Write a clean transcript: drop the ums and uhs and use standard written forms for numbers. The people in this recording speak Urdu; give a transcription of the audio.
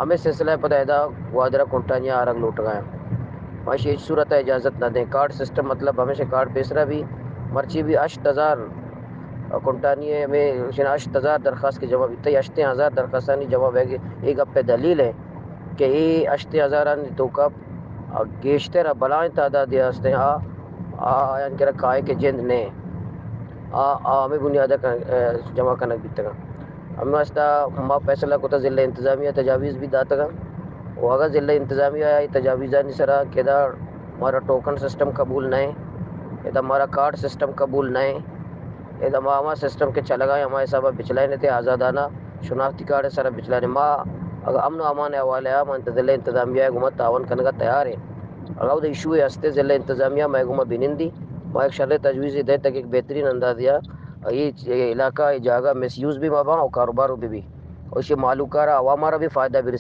ہمیں سلسلہ پتہ وادرہ کنٹانیاں آرگ لوٹ گئے ماشی ایک صورت اجازت نہ دیں کارڈ سسٹم مطلب ہمیشہ کارڈ بیسرا بھی مرچی بھی 8000 کنٹانی میں 8000 درخواست کی جواب اتنے 80,000 درخواستانی جواب ہے کہ ایک اب پہ دلیل ہے کہ یہ 80,000 تو کب گیشتر بلائیں تعداد ہستے یعنی کہ رکھا ہے کہ جند نے ہمیں بنیادہ جمع کرنا بیتا گا ہم واسطہ ما فیصلہ کو ضلع انتظامیہ تجاویز بھی داتا گا وہ اگر ضلع انتظامیہ آئی تجاویزہ نہیں سرا کہ ہمارا ٹوکن سسٹم قبول نہیں یہ ہمارا کارڈ سسٹم قبول نہیں یہ ہمارا سسٹم کے چل گئے ہمارے صاحب بچلائے نہیں تھے آزادانہ شناختی کارڈ سر بچلانے ماں اگر امن و امان حوالے ضلع انتظامیہ حکومت تعاون کرنے کا تیار ہے اگر ایشو ہستے ضلع انتظامیہ محکمہ بنندی میں ایک شرح تجویز دے تک ایک بہترین انداز دیا یہ علاقہ یہ جگہ مس یوز بھی مابا اور کاروباروں بھی اور اسے معلوم کرا عوامارا بھی فائدہ بھی